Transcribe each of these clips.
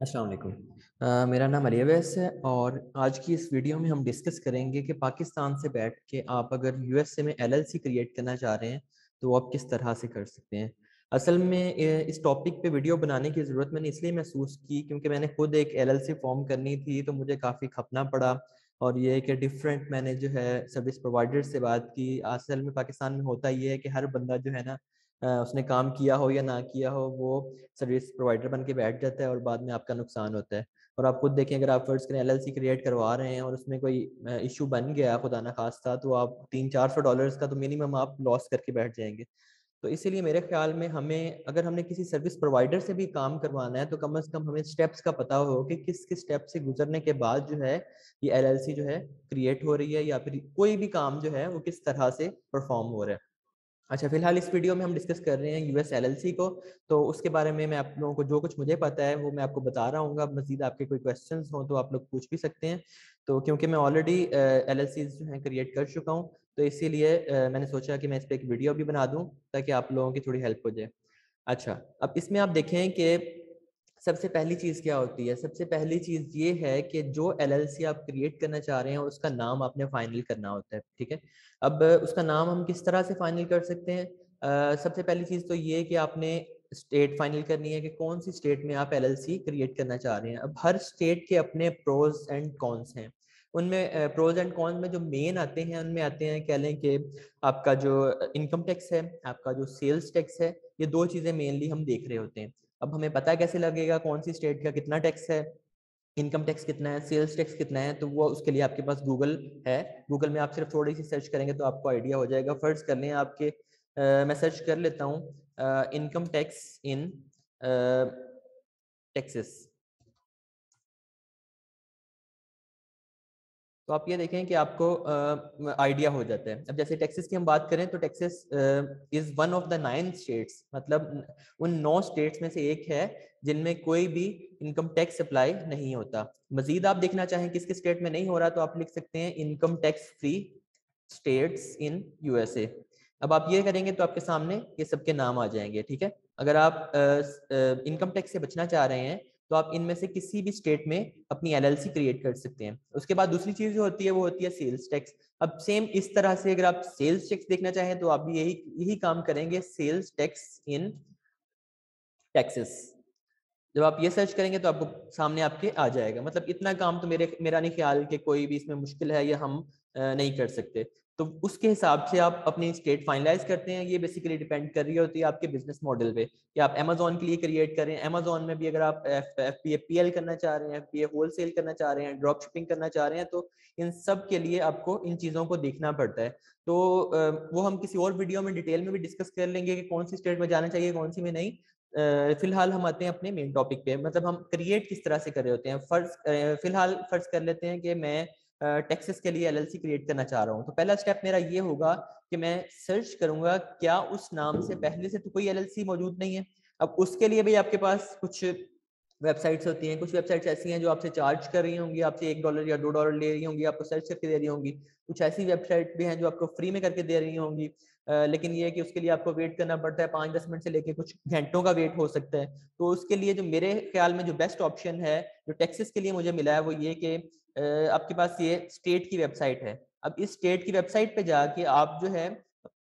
अस्सलाम वालेकुम। मेरा नाम अलियवैस है और आज की इस वीडियो में हम डिस्कस करेंगे कि पाकिस्तान से बैठ के आप अगर यूएसए में एलएलसी क्रिएट करना चाह रहे हैं तो आप किस तरह से कर सकते हैं। असल में इस टॉपिक पे वीडियो बनाने की ज़रूरत मैंने इसलिए महसूस की क्योंकि मैंने खुद एक एलएलसी फॉर्म करनी थी तो मुझे काफ़ी खपना पड़ा। और ये है कि डिफरेंट मैंने जो है सर्विस प्रोवाइडर से बात की। असल में पाकिस्तान में होता ये है कि हर बंदा जो है ना उसने काम किया हो या ना किया हो वो सर्विस प्रोवाइडर बन के बैठ जाता है और बाद में आपका नुकसान होता है। और आप खुद देखें, अगर आप फर्ज करें एलएलसी क्रिएट करवा रहे हैं और उसमें कोई इशू बन गया खुदा ना खास्ता, तो आप 300-400 डॉलर्स का तो मिनिमम आप लॉस करके बैठ जाएंगे। तो इसीलिए मेरे ख्याल में हमें, अगर हमने किसी सर्विस प्रोवाइडर से भी काम करवाना है, तो कम से कम हमें स्टेप्स का पता हो कि किस किस स्टेप से गुजरने के बाद जो है ये एलएलसी जो है क्रिएट हो रही है, या फिर कोई भी काम जो है वो किस तरह से परफॉर्म हो रहा है। अच्छा, फिलहाल इस वीडियो में हम डिस्कस कर रहे हैं यूएस एलएलसी को। तो उसके बारे में मैं आप लोगों को जो कुछ मुझे पता है वो मैं आपको बता रहा हूँ। मजीद आपके कोई क्वेश्चंस हो तो आप लोग पूछ भी सकते हैं। तो क्योंकि मैं ऑलरेडी एलएलसी जो है क्रिएट कर चुका हूँ, तो इसीलिए मैंने सोचा कि मैं इस पर एक वीडियो भी बना दूँ ताकि आप लोगों की थोड़ी हेल्प हो जाए। अच्छा, अब इसमें आप देखें कि सबसे पहली चीज़ क्या होती है। सबसे पहली चीज़ ये है कि जो एलएलसी आप क्रिएट करना चाह रहे हैं उसका नाम आपने फाइनल करना होता है। ठीक है। अब उसका नाम हम किस तरह से फाइनल कर सकते हैं। सबसे पहली चीज़ तो ये कि आपने स्टेट फाइनल करनी है कि कौन सी स्टेट में आप एलएलसी क्रिएट करना चाह रहे हैं। अब हर स्टेट के अपने प्रोज एंड कॉन्स हैं। उनमें प्रोज एंड कॉन्स में जो मेन आते हैं उनमें आते हैं, कह लें कि आपका जो इनकम टैक्स है, आपका जो सेल्स टैक्स है, ये दो चीज़ें मेनली हम देख रहे होते हैं। अब हमें पता कैसे लगेगा कौन सी स्टेट का कितना टैक्स है, इनकम टैक्स कितना है, सेल्स टैक्स कितना है। तो वो उसके लिए आपके पास गूगल है। गूगल में आप सिर्फ थोड़ी सी सर्च करेंगे तो आपको आइडिया हो जाएगा। फर्ज कर लें आपके मैं सर्च कर लेता हूँ इनकम टैक्स इन टेक्सास। तो आप ये देखें कि आपको आइडिया हो जाता है। अब जैसे टेक्सास की हम बात करें तो Texas is one of the 9 states, मतलब उन 9 स्टेट्स में से एक है जिनमें कोई भी इनकम टैक्स अप्लाई नहीं होता। मजीद आप देखना चाहें किस किस स्टेट में नहीं हो रहा, तो आप लिख सकते हैं income tax free states in USA. अब आप ये करेंगे तो आपके सामने ये सबके नाम आ जाएंगे। ठीक है। अगर आप इनकम टैक्स से बचना चाह रहे हैं तो आप इनमें से किसी भी स्टेट में अपनी एलएलसी क्रिएट कर सकते हैं। उसके बाद दूसरी चीज जो होती है वो होती है सेल्स टैक्स। अब सेम इस तरह से अगर आप सेल्स टैक्स देखना चाहें तो आप भी यही यही काम करेंगे, सेल्स टैक्स इन टैक्सेस। जब आप ये सर्च करेंगे तो आपको सामने आपके आ जाएगा। मतलब इतना काम तो मेरा नहीं ख्याल कि कोई भी इसमें मुश्किल है या हम नहीं कर सकते। तो उसके हिसाब से आप अपनी स्टेट फाइनलाइज करते हैं। ये बेसिकली डिपेंड कर रही होती है आपके बिजनेस मॉडल पे कि आप अमेजोन के लिए क्रिएट करें। अमेजोन में भी अगर आप F P A P L करना चाह रहे हैं, F P A wholesale करना चाह रहे हैं, ड्रॉप शिपिंग करना चाह रहे हैं, तो इन सब के लिए आपको इन चीज़ों को देखना पड़ता है। तो वो हम किसी और वीडियो में डिटेल में भी डिस्कस कर लेंगे कि कौन सी स्टेट में जाना चाहिए कौन सी में नहीं। फिलहाल हम आते हैं अपने मेन टॉपिक पे, मतलब हम क्रिएट किस तरह से कर रहे होते हैं। फिलहाल फर्ज कर लेते हैं कि मैं टेक्सास के लिए एलएलसी क्रिएट करना चाह रहा हूँ। तो पहला स्टेप मेरा ये होगा कि मैं सर्च करूंगा क्या उस नाम से पहले से तो कोई एलएलसी मौजूद नहीं है। अब उसके लिए भी आपके पास कुछ वेबसाइट्स होती हैं। कुछ वेबसाइट्स ऐसी हैं जो आपसे चार्ज कर रही होंगी, आपसे $1 या $2 ले रही होंगी, आपको सर्च करके दे रही होंगी। कुछ ऐसी वेबसाइट भी हैं जो आपको फ्री में करके दे रही होंगी। लेकिन ये है कि उसके लिए आपको वेट करना पड़ता है, 5-10 मिनट से लेके कुछ घंटों का वेट हो सकता है। तो उसके लिए जो मेरे ख्याल में जो बेस्ट ऑप्शन है, जो टेक्सास के लिए मुझे मिला है, वो ये कि आपके पास ये स्टेट की वेबसाइट है। अब इस स्टेट की वेबसाइट पे जाके आप जो है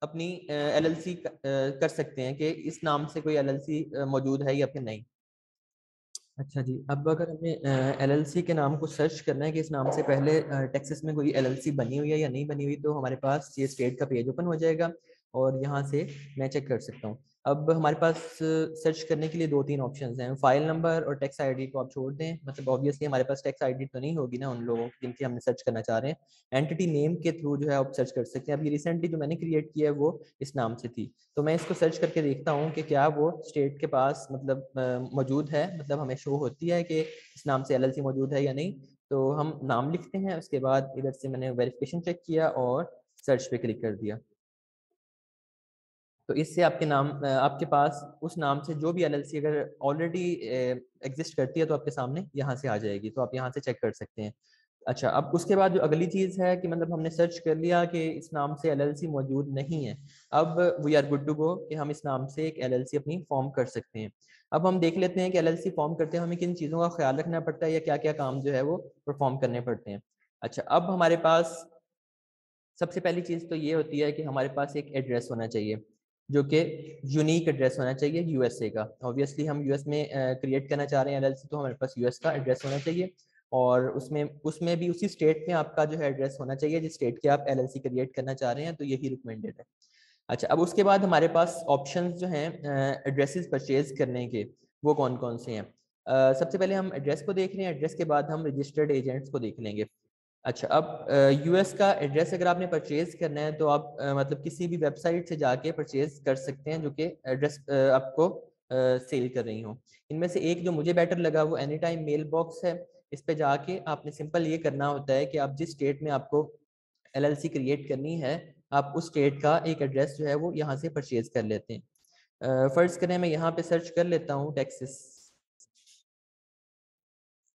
अपनी एलएलसी कर सकते हैं कि इस नाम से कोई एलएलसी मौजूद है या फिर नहीं। अच्छा जी, अब अगर हमें एलएलसी के नाम को सर्च करना है कि इस नाम से पहले टेक्सास में कोई एलएलसी बनी हुई है या नहीं बनी हुई, तो हमारे पास ये स्टेट का पेज ओपन हो जाएगा और यहाँ से मैं चेक कर सकता हूँ। अब हमारे पास सर्च करने के लिए 2-3 ऑप्शंस हैं। फाइल नंबर और टैक्स आईडी को आप छोड़ दें, मतलब ऑब्वियसली हमारे पास टैक्स आईडी तो नहीं होगी ना उन लोगों की जिनकी हमने सर्च करना चाह रहे हैं। एंटिटी नेम के थ्रू जो है आप सर्च कर सकते हैं। अभी रिसेंटली जो मैंने क्रिएट किया है वो इस नाम से थी। तो मैं इसको सर्च करके देखता हूँ कि क्या वो स्टेट के पास मतलब मौजूद है, मतलब हमें शो होती है कि इस नाम से एलएलसी मौजूद है या नहीं। तो हम नाम लिखते हैं, उसके बाद इधर से मैंने वेरिफिकेशन चेक किया और सर्च पे क्लिक कर दिया। तो इससे आपके नाम आपके पास उस नाम से जो भी एलएलसी अगर ऑलरेडी एग्जिस्ट करती है तो आपके सामने यहाँ से आ जाएगी। तो आप यहाँ से चेक कर सकते हैं। अच्छा, अब उसके बाद जो अगली चीज़ है कि मतलब हमने सर्च कर लिया कि इस नाम से एलएलसी मौजूद नहीं है। अब we are good to go कि हम इस नाम से एक एलएलसी अपनी फॉर्म कर सकते हैं। अब हम देख लेते हैं कि एलएलसी फॉर्म करते हैं हमें किन चीज़ों का ख्याल रखना पड़ता है या क्या क्या काम जो है वो परफॉर्म करने पड़ते हैं। अच्छा, अब हमारे पास सबसे पहली चीज़ तो ये होती है कि हमारे पास एक एड्रेस होना चाहिए जो कि यूनिक एड्रेस होना चाहिए यूएसए का। ऑब्वियसली हम यूएस में क्रिएट करना चाह रहे हैं एलएलसी, तो हमारे पास यूएस का एड्रेस होना चाहिए और उसमें उसमें भी उसी स्टेट में आपका जो है एड्रेस होना चाहिए जिस स्टेट के आप एलएलसी क्रिएट करना चाह रहे हैं, तो यही रिकमेंडेड है। अच्छा, अब उसके बाद हमारे पास ऑप्शंस जो हैं एड्रेसेस परचेज करने के, वो कौन कौन से हैं। सबसे पहले हम एड्रेस को देख रहे हैं, एड्रेस के बाद हम रजिस्टर्ड एजेंट्स को देख लेंगे। अच्छा, अब यूएस का एड्रेस अगर आपने परचेज करना है तो आप मतलब किसी भी वेबसाइट से जाके परचेज कर सकते हैं जो कि एड्रेस आपको सेल कर रही हो। इनमें से एक जो मुझे बेटर लगा वो एनी टाइम मेल बॉक्स है। इस पे जाके आपने सिंपल ये करना होता है कि आप जिस स्टेट में आपको एलएलसी क्रिएट करनी है, आप उस स्टेट का एक एड्रेस जो है वो यहाँ से परचेज कर लेते हैं। फर्ज करें मैं यहाँ पे सर्च कर लेता हूँ टेक्सिस।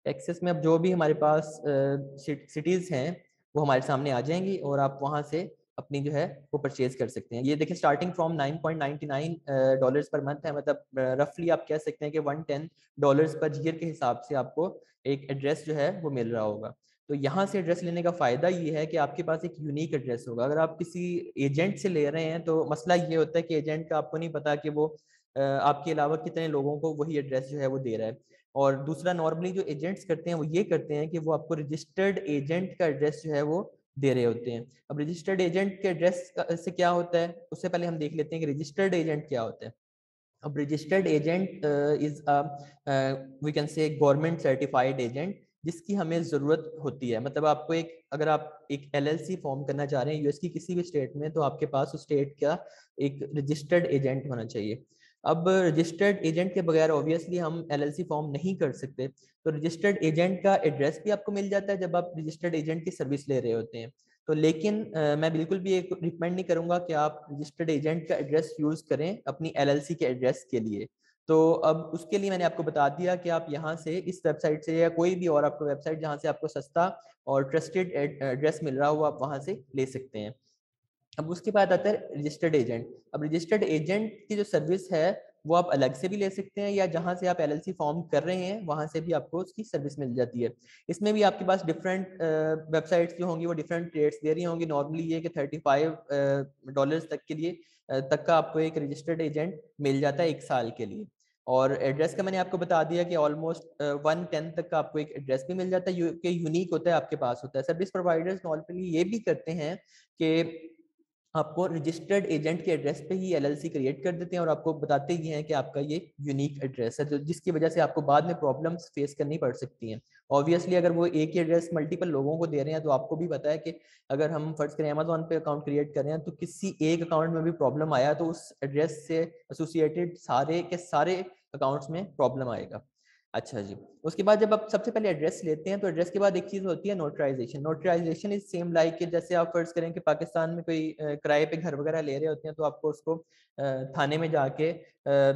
टेक्सास में अब जो भी हमारे पास सिटीज़ हैं वो हमारे सामने आ जाएंगी और आप वहाँ से अपनी जो है वो परचेज कर सकते हैं। ये देखिए स्टार्टिंग फ्रॉम $9.99 पर मंथ है, मतलब रफली आप कह सकते हैं कि $110 पर ईयर के हिसाब से आपको एक एड्रेस जो है वो मिल रहा होगा। तो यहाँ से एड्रेस लेने का फ़ायदा ये है कि आपके पास एक यूनिक एड्रेस होगा। अगर आप किसी एजेंट से ले रहे हैं तो मसला ये होता है कि एजेंट का आपको नहीं पता कि वो आपके अलावा कितने लोगों को वही एड्रेस जो है वो दे रहा है। और दूसरा, नॉर्मली जो एजेंट्स करते हैं वो ये करते हैं कि वो आपको रजिस्टर्ड एजेंट का एड्रेस जो है वो दे रहे होते हैं। अब रजिस्टर्ड एजेंट के एड्रेस से क्या होता है, उससे पहले हम देख लेते हैं कि रजिस्टर्ड एजेंट क्या होता है। अब registered agent is we can say government certified agent जिसकी हमें ज़रूरत होती है। मतलब आपको एक, अगर आप एक एलएलसी फॉर्म करना चाह रहे हैं यूएस की किसी भी स्टेट में, तो आपके पास उस स्टेट का एक रजिस्टर्ड एजेंट होना चाहिए। अब रजिस्टर्ड एजेंट के बगैर ऑब्वियसली हम एलएलसी फॉर्म नहीं कर सकते, तो रजिस्टर्ड एजेंट का एड्रेस भी आपको मिल जाता है जब आप रजिस्टर्ड एजेंट की सर्विस ले रहे होते हैं। तो लेकिन मैं बिल्कुल भी एक रिकमेंड नहीं करूंगा कि आप रजिस्टर्ड एजेंट का एड्रेस यूज करें अपनी एलएलसी के एड्रेस के लिए। तो अब उसके लिए मैंने आपको बता दिया कि आप यहाँ से इस वेबसाइट से या कोई भी और आपको वेबसाइट जहाँ से आपको सस्ता और ट्रस्टेड एड्रेस मिल रहा हो आप वहाँ से ले सकते हैं। अब उसके बाद आता है रजिस्टर्ड एजेंट। अब रजिस्टर्ड एजेंट की जो सर्विस है वो आप अलग से भी ले सकते हैं या जहां से आप एलएलसी फॉर्म कर रहे हैं वहां से भी आपको उसकी सर्विस मिल जाती है। इसमें भी आपके पास डिफरेंट वेबसाइट्स जो होंगी वो डिफरेंट रेट्स दे रही होंगी। नॉर्मली ये कि $35 तक के लिए तक का आपको एक रजिस्टर्ड एजेंट मिल जाता है 1 साल के लिए। और एड्रेस का मैंने आपको बता दिया कि ऑलमोस्ट 110 तक का आपको एक एड्रेस भी मिल जाता है यूनिक होता है, आपके पास होता है। सर्विस प्रोवाइडर्स नॉर्मली ये भी करते हैं कि आपको रजिस्टर्ड एजेंट के एड्रेस पे ही एलएलसी क्रिएट कर देते हैं और आपको बताते ही हैं कि आपका ये यूनिक एड्रेस है, जो जिसकी वजह से आपको बाद में प्रॉब्लम्स फेस करनी पड़ सकती हैं। ऑब्वियसली अगर वो एक ही एड्रेस मल्टीपल लोगों को दे रहे हैं तो आपको भी पता है कि अगर हम फर्ज करें अमेजोन पे अकाउंट क्रिएट कर रहे हैं तो किसी एक अकाउंट में भी प्रॉब्लम आया तो उस एड्रेस से एसोसिएटेड सारे के सारे अकाउंट्स में प्रॉब्लम आएगा। अच्छा जी, उसके बाद जब आप सबसे पहले एड्रेस लेते हैं तो एड्रेस के बाद एक चीज होती है notarization. Notarization is same like कि जैसे आप फर्ज करें कि पाकिस्तान में कोई किराए पे घर वगैरह ले रहे होते हैं तो आपको उसको थाने में जाके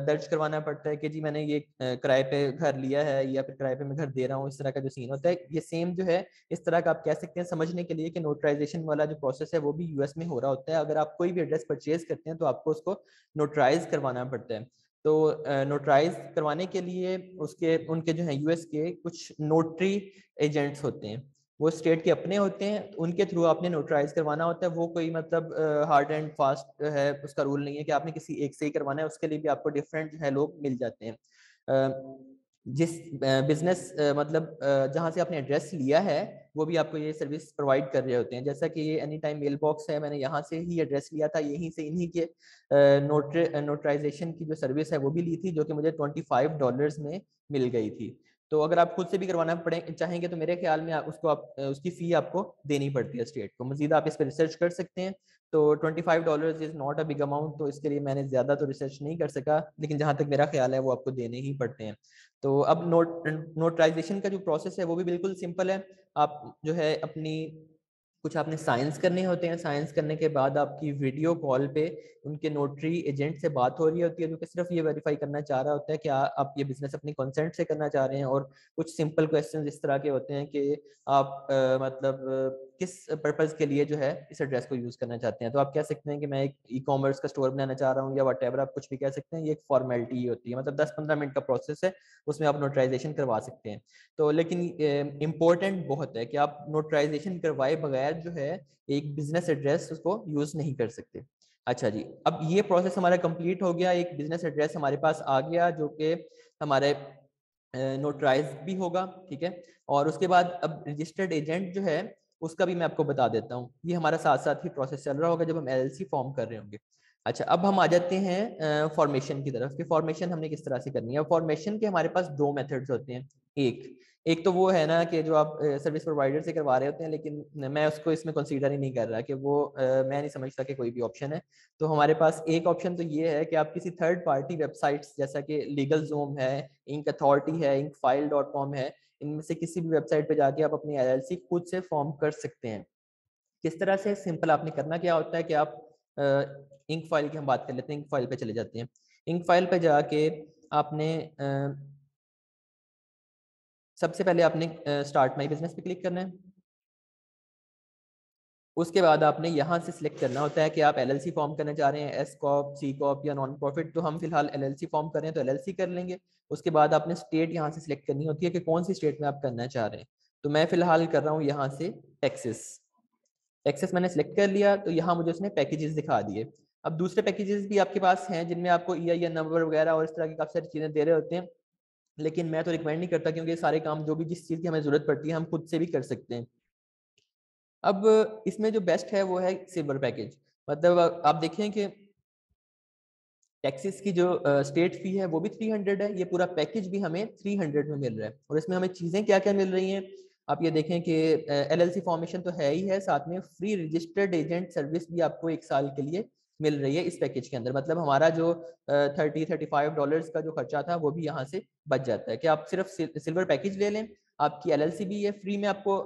दर्ज करवाना पड़ता है कि जी मैंने ये किराए पे घर लिया है या फिर किराए पे मैं घर दे रहा हूँ। इस तरह का जो सीन होता है ये सेम जो है इस तरह का आप कह सकते हैं समझने के लिए कि नोटराइजेशन वाला जो प्रोसेस है वो भी यूएस में हो रहा होता है। अगर आप कोई भी एड्रेस परचेज करते हैं तो आपको उसको नोटराइज करवाना पड़ता है। तो नोटराइज करवाने के लिए उसके उनके जो है यूएस के कुछ नोटरी एजेंट्स होते हैं, वो स्टेट के अपने होते हैं, तो उनके थ्रू आपने नोटराइज करवाना होता है। वो कोई मतलब हार्ड एंड फास्ट है उसका रूल नहीं है कि आपने किसी एक से ही करवाना है, उसके लिए भी आपको डिफरेंट जो है लोग मिल जाते हैं। जिस बिजनेस मतलब जहाँ से आपने एड्रेस लिया है वो भी आपको ये सर्विस प्रोवाइड कर रहे होते हैं। जैसा कि ये एनी टाइम मेल बॉक्स है, मैंने यहाँ से ही एड्रेस लिया था, यहीं से इन्हीं के नोटराइजेशन की जो सर्विस है वो भी ली थी जो कि मुझे $25 में मिल गई थी। तो अगर आप खुद से भी करवाना पड़े चाहेंगे तो मेरे ख्याल में उसको आप उसकी फ़ी आपको देनी पड़ती है स्टेट को। मजीद आप इस पर रिसर्च कर सकते हैं। तो $25 is not a big amount, तो इसके लिए मैंने ज़्यादा तो रिसर्च नहीं कर सका, लेकिन जहाँ तक मेरा ख्याल है वो आपको देने ही पड़ते हैं। तो अब नोटराइजेशन का जो प्रोसेस है वो भी बिल्कुल सिंपल है। आप जो है अपनी कुछ आपने साइंस करने होते हैं, साइंस करने के बाद आपकी वीडियो कॉल पे उनके नोटरी एजेंट से बात हो रही होती है, जो कि सिर्फ ये वेरीफाई करना चाह रहा होता है कि आप ये बिजनेस अपनी कंसेंट से करना चाह रहे हैं। और कुछ सिंपल क्वेश्चन इस तरह के होते हैं कि आप किस पर्पज के लिए जो है इस एड्रेस को यूज करना चाहते हैं। तो आप कह सकते हैं कि मैं एक ई कॉमर्स का स्टोर बनाना चाह रहा हूँ, या वट एवर आप कुछ भी कह सकते हैं। ये एक फॉर्मेलिटी होती है, मतलब 10-15 मिनट का प्रोसेस है, उसमें आप नोटराइजेशन करवा सकते हैं। तो लेकिन इम्पोर्टेंट बहुत है कि आप नोटराइजेशन करवाए बगैर जो है एक बिजनेस एड्रेस उसको यूज नहीं कर सकते। अच्छा जी, अब ये प्रोसेस हमारा कंप्लीट हो गया, एक बिजनेस एड्रेस हमारे पास आ गया जो कि हमारे नोटराइज भी होगा, ठीक है। और उसके बाद अब रजिस्टर्ड एजेंट जो है उसका भी मैं आपको बता देता हूँ, ये हमारा साथ साथ ही प्रोसेस चल रहा होगा जब हम एलएलसी फॉर्म कर रहे होंगे। अच्छा, अब हम आ जाते हैं फॉर्मेशन की तरफ कि फॉर्मेशन हमने किस तरह से करनी है। फॉर्मेशन के हमारे पास दो मेथड्स होते हैं। एक एक तो वो है ना कि जो आप सर्विस प्रोवाइडर से करवा रहे होते हैं, लेकिन मैं उसको इसमें कंसीडर ही नहीं कर रहा कि वो मैं नहीं समझता कि कोई भी ऑप्शन है। तो हमारे पास एक ऑप्शन तो ये है कि आप किसी थर्ड पार्टी वेबसाइट्स जैसा कि लीगल ज़ूम है, इंक अथॉरिटी है, inkfile.com है, इनमें से किसी भी वेबसाइट पे जाके आप अपनी एलएलसी खुद से फॉर्म कर सकते हैं। किस तरह से? सिंपल, आपने करना क्या होता है कि आप इंक फाइल की हम बात कर लेते हैं, इंक फाइल पे चले जाते हैं। इंक फाइल पे जाके आपने सबसे पहले आपने स्टार्ट माई बिजनेस पे क्लिक करना है। उसके बाद आपने यहाँ से सिलेक्ट करना होता है कि आप एलएलसी फॉर्म करना चाह रहे हैं, एस कॉप, सी कॉप या नॉन प्रॉफिट। तो हम फिलहाल एलएलसी फॉर्म कर रहे हैं तो एलएलसी कर लेंगे। उसके बाद आपने स्टेट यहाँ से सिलेक्ट करनी होती है कि कौन सी स्टेट में आप करना चाह रहे हैं। तो मैं फिलहाल कर रहा हूँ यहाँ से टेक्सिस। टेक्सास मैंने सेलेक्ट कर लिया, तो यहाँ मुझे उसने पैकेजेस दिखा दिए। अब दूसरे पैकेजेस भी आपके पास हैं जिनमें आपको EIN नंबर वगैरह और इस तरह की काफ़ी सारी चीज़ें दे रहे होते हैं, लेकिन मैं तो रिकमेंड नहीं करता, क्योंकि ये सारे काम जो भी जिस चीज़ की हमें ज़रूरत पड़ती है हम खुद से भी कर सकते हैं। अब इसमें जो बेस्ट है वो है सिल्वर पैकेज। मतलब आप देखें कि टैक्सेस की जो स्टेट फी है वो भी 300 है, ये पूरा पैकेज भी हमें 300 में मिल रहा है। और इसमें हमें चीज़ें क्या क्या मिल रही हैं, आप ये देखें कि LLC फॉर्मेशन तो है ही है, साथ में फ्री रजिस्टर्ड एजेंट सर्विस भी आपको 1 साल के लिए मिल रही है इस पैकेज के अंदर। मतलब हमारा जो $30-35 का जो खर्चा था वो भी यहाँ से बच जाता है कि आप सिर्फ सिल्वर पैकेज ले लें, आपकी LLC भी ये फ्री में आपको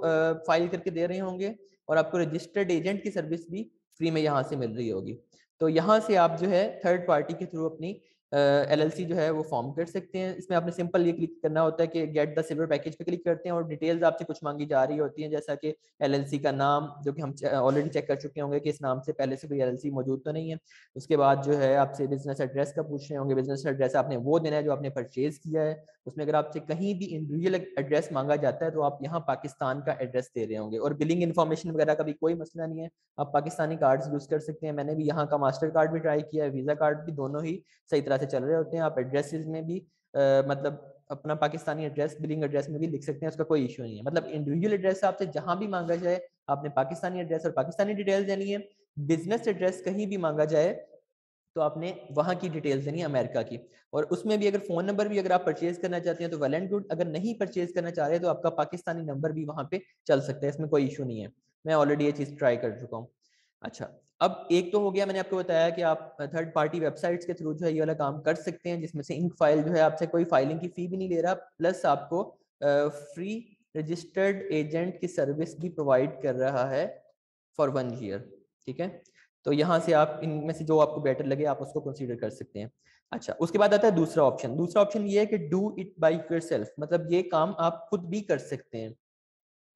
फाइल करके दे रहे होंगे, और आपको रजिस्टर्ड एजेंट की सर्विस भी फ्री में यहाँ से मिल रही होगी। तो यहाँ से आप जो है थर्ड पार्टी के थ्रू अपनी LLC जो है वो फॉर्म कर सकते हैं। इसमें आपने सिंपल ये क्लिक करना होता है कि गेट द सिल्वर पैकेज पे क्लिक करते हैं, और डिटेल्स आपसे कुछ मांगी जा रही होती हैं, जैसा कि LLC का नाम, जो कि हम ऑलरेडी चेक कर चुके होंगे कि इस नाम से पहले से कोई LLC मौजूद तो नहीं है। उसके बाद जो है आपसे बिजनेस एड्रेस का पूछ रहे होंगे, बिजनेस एड्रेस आपने वो देना है जो आपने परचेज किया है। उसमें अगर आपसे कहीं भी इंडिविजुअल एड्रेस मांगा जाता है तो आप यहाँ पाकिस्तान का एड्रेस दे रहे होंगे। और बिलिंग इन्फॉर्मेशन वगैरह का भी कोई मसला नहीं है, आप पाकिस्तानी कार्ड्स यूज कर सकते हैं। मैंने भी यहाँ का मास्टर कार्ड भी ट्राई किया है, वीजा कार्ड भी, दोनों ही सही तरह से चल रहे होते हैं। आप एड्रेसेस में भी मतलब अपना पाकिस्तानी एड्रेस बिलिंग एड्रेस में भी लिख सकते हैं, उसका कोई इशू नहीं है। मतलब इंडिविजुअल एड्रेस आपसे जहां भी मांगा जाए आपने पाकिस्तानी एड्रेस और पाकिस्तानी डिटेल्स देनी है। बिजनेस एड्रेस कहीं भी मांगा जाए तो आपने वहां की डिटेल्स देनी है, अमेरिका की। और उसमें भी अगर फोन नंबर भी अगर आप परचेज करना चाहते हैं तो वेल एंड गुड, अगर नहीं परचेज करना चाह रहे तो आपका पाकिस्तानी नंबर भी वहां पे चल सकता है, इसमें कोई इशू नहीं है। मैं ऑलरेडी ये चीज ट्राई कर चुका हूँ। अच्छा, अब एक तो हो गया, मैंने आपको बताया कि आप थर्ड पार्टी वेबसाइट्स के थ्रू जो है ये वाला काम कर सकते हैं, जिसमें से इंक फाइल जो है आपसे कोई फाइलिंग की फी भी नहीं ले रहा, प्लस आपको फ्री रजिस्टर्ड एजेंट की सर्विस भी प्रोवाइड कर रहा है फॉर 1 ईयर। ठीक है, तो यहाँ से आप इनमें से जो आपको बेटर लगे आप उसको कंसीडर कर सकते हैं। अच्छा, उसके बाद आता है दूसरा ऑप्शन। दूसरा ऑप्शन ये है कि डू इट बाय योरसेल्फ, मतलब ये काम आप खुद भी कर सकते हैं।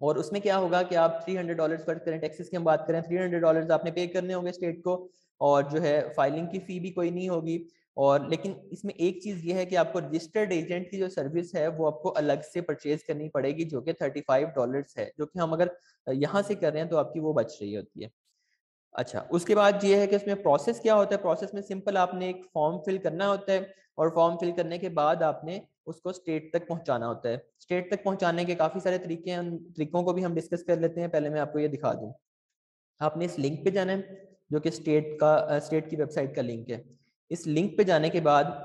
और उसमें क्या होगा कि आप $300 खर्च करें, टैक्सेस की हम बात करें, $300 आपने पे करने होंगे स्टेट को, और जो है फाइलिंग की फी भी कोई नहीं होगी। और लेकिन इसमें एक चीज ये है कि आपको रजिस्टर्ड एजेंट की जो सर्विस है वो आपको अलग से परचेज करनी पड़ेगी, जो कि $35 है, जो कि हम अगर यहाँ से कर रहे हैं तो आपकी वो बच रही होती है। अच्छा, उसके बाद ये है कि इसमें प्रोसेस क्या होता है। प्रोसेस में सिंपल, आपने एक फॉर्म फिल करना होता है, और फॉर्म फिल करने के बाद आपने उसको स्टेट तक पहुंचाना होता है। स्टेट तक पहुंचाने के काफी सारे तरीके हैं, उन तरीकों को भी हम डिस्कस कर लेते हैं। पहले मैं आपको ये दिखा दूं, आपने इस लिंक पे जाना है जो कि स्टेट की वेबसाइट का लिंक है। इस लिंक पे जाने के बाद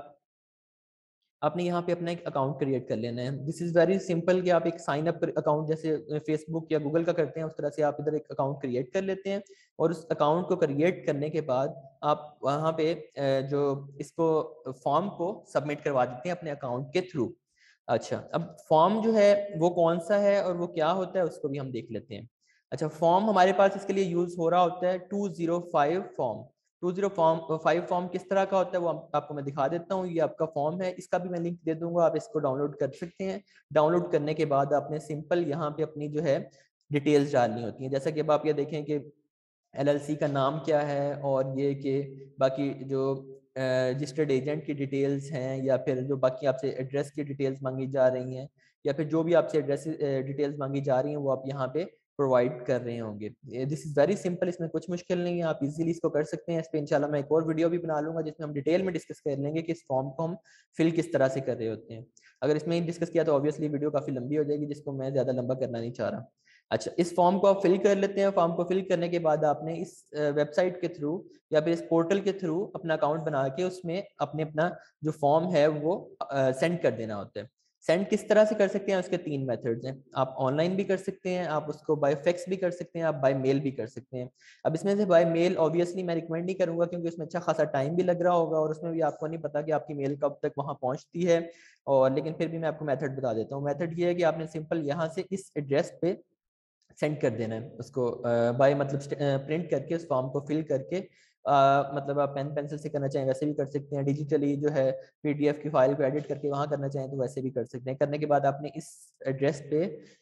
आपने यहाँ पे अपना एक अकाउंट क्रिएट कर लेना है। दिस इज वेरी सिंपल कि आप एक साइन अप अकाउंट जैसे फेसबुक या गूगल का करते हैं उस तरह से आप इधर एक अकाउंट क्रिएट कर लेते हैं। और उस अकाउंट को क्रिएट करने के बाद आप वहाँ पे जो इसको फॉर्म को सबमिट करवा देते हैं अपने अकाउंट के थ्रू। अच्छा, अब फॉर्म जो है वो कौन सा है और वो क्या होता है उसको भी हम देख लेते हैं। अच्छा, फॉर्म हमारे पास इसके लिए यूज हो रहा होता है 205 फॉर्म। 205 फॉर्म किस तरह का होता है वो आपको मैं दिखा देता हूँ। ये आपका फॉर्म है, इसका भी मैं लिंक दे दूंगा, आप इसको डाउनलोड कर सकते हैं। डाउनलोड करने के बाद आपने सिंपल यहाँ पे अपनी जो है डिटेल्स डालनी होती है। जैसा कि अब आप ये देखें कि LLC का नाम क्या है, और ये कि बाकी जो रजिस्टर्ड एजेंट की डिटेल्स हैं, या फिर जो बाकी आपसे एड्रेस की डिटेल्स मांगी जा रही हैं, या फिर जो भी आपसे एड्रेस डिटेल्स मांगी जा रही हैं वो आप यहाँ पे प्रोवाइड कर रहे होंगे। दिस इज़ वेरी सिंपल, इसमें कुछ मुश्किल नहीं है, आप इजीली इसको कर सकते हैं। इस पर इंशाल्लाह मैं एक और वीडियो भी बना लूंगा जिसमें हम डिटेल में डिस्कस कर लेंगे कि इस फॉर्म को हम फिल किस तरह से कर रहे होते हैं। अगर इसमें ही डिस्कस किया तो ऑब्वियसली वीडियो काफ़ी लंबी हो जाएगी, जिसको मैं ज़्यादा लंबा करना नहीं चाह रहा। अच्छा, इस फॉर्म को आप फिल कर लेते हैं। फॉर्म को फिल करने के बाद आपने इस वेबसाइट के थ्रू या फिर इस पोर्टल के थ्रू अपना अकाउंट बना के उसमें अपने अपना जो फॉर्म है वो सेंड कर देना होता है। सेंड किस तरह से कर सकते हैं, उसके 3 मेथड्स हैं। आप ऑनलाइन भी कर सकते हैं, आप उसको बाय फैक्स भी कर सकते हैं, आप बाय मेल भी कर सकते हैं। अब इसमें से बाय मेल ऑब्वियसली मैं रिकमेंड नहीं करूंगा, क्योंकि उसमें अच्छा खासा टाइम भी लग रहा होगा, और उसमें भी आपको नहीं पता कि आपकी मेल कब तक वहां पहुंचती है। और लेकिन फिर भी मैं आपको मेथड बता देता हूँ। मेथड ये है कि आपने सिंपल यहाँ से इस एड्रेस पे सेंड कर देना है उसको, बाय मतलब प्रिंट करके उस फॉर्म को फिल करके, मतलब आप पेन पेंसिल से करना चाहें वैसे भी कर सकते हैं, डिजिटली जो है PDF की फाइल को एडिट करके वहां करना चाहें तो वैसे भी कर सकते हैं। करने के बाद आपने इस एड्रेस पे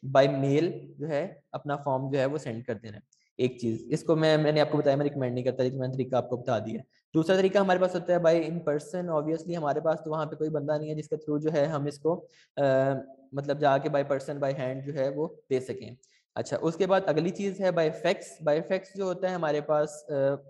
बाय मेल जो है अपना फॉर्म जो है वो सेंड कर देना है। एक चीज इसको मैंने आपको बताया, मैं रिकमेंड नहीं करता, लेकिन मैंने तरीका आपको बता दिया। दूसरा तरीका हमारे पास होता है बाय इन पर्सन। ऑब्वियसली हमारे पास तो वहाँ पे कोई बंदा नहीं है जिसके थ्रू जो है हम इसको मतलब जाके बाय पर्सन बाय हैंड जो है वो दे सकें। अच्छा, उसके बाद अगली चीज है बाय फैक्स। बाय फैक्स जो होता है हमारे पास,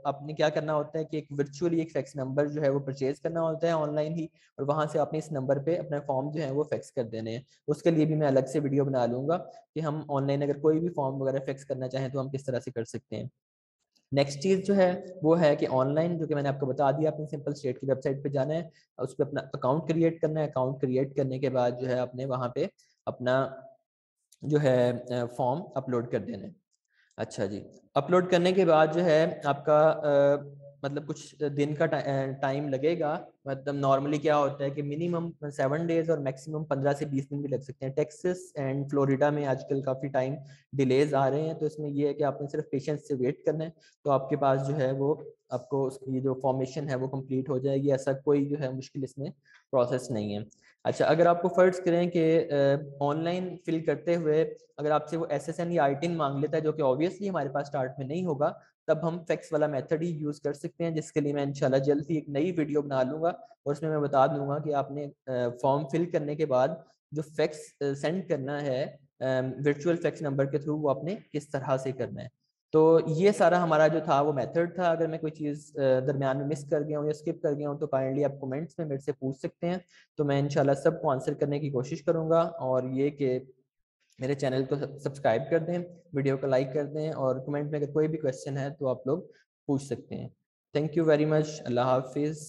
आपने क्या करना होता है कि एक वर्चुअली एक फैक्स नंबर जो है वो परचेज करना होता है ऑनलाइन ही, और वहां से आपने इस नंबर पे अपना फॉर्म जो है वो फैक्स कर देने हैं। उसके लिए भी मैं अलग से वीडियो बना लूंगा कि हम ऑनलाइन अगर कोई भी फॉर्म वगैरह फैक्स करना चाहें तो हम किस तरह से कर सकते हैं। नेक्स्ट चीज जो है वो है कि ऑनलाइन, जो कि मैंने आपको बता दिया, अपनी सिंपल स्टेट की वेबसाइट पे जाना है, उस पर अपना अकाउंट क्रिएट करना है। अकाउंट क्रिएट करने के बाद जो है आपने वहां पे अपना जो है फॉर्म अपलोड कर देना है। अच्छा जी, अपलोड करने के बाद जो है आपका मतलब कुछ दिन का टाइम लगेगा। मतलब नॉर्मली क्या होता है कि मिनिमम 7 डेज और मैक्सिमम 15 से 20 दिन भी लग सकते हैं। टेक्सास एंड फ्लोरिडा में आजकल काफ़ी टाइम डिलेज आ रहे हैं, तो इसमें ये है कि आपने सिर्फ पेशेंस से वेट करना है, तो आपके पास जो है वो आपको उसकी जो फॉर्मेशन है वो कंप्लीट हो जाएगी। ऐसा कोई जो है मुश्किल इसमें प्रोसेस नहीं है। अच्छा, अगर आपको फर्ज करें कि ऑनलाइन फिल करते हुए अगर आपसे वो SSN या ITIN मांग लेता है, जो कि ऑब्वियसली हमारे पास स्टार्ट में नहीं होगा, तब हम फैक्स वाला मेथड ही यूज कर सकते हैं, जिसके लिए मैं इंशाल्लाह जल्द ही एक नई वीडियो बना लूंगा, और उसमें मैं बता दूंगा कि आपने फॉर्म फिल करने के बाद जो फैक्स सेंड करना है वर्चुअल फैक्स नंबर के थ्रू, वो आपने किस तरह से करना है। तो ये सारा हमारा जो था वो मेथड था। अगर मैं कोई चीज़ दरमियान में मिस कर गया हूँ या स्किप कर गया हूँ तो काइंडली आप कमेंट्स में मेरे से पूछ सकते हैं, तो मैं इंशाल्लाह सबको आंसर करने की कोशिश करूंगा। और ये कि मेरे चैनल को सब्सक्राइब कर दें, वीडियो को लाइक कर दें, और कमेंट में अगर कोई भी क्वेश्चन है तो आप लोग पूछ सकते हैं। Thank you very much. अल्लाह हाफिज़।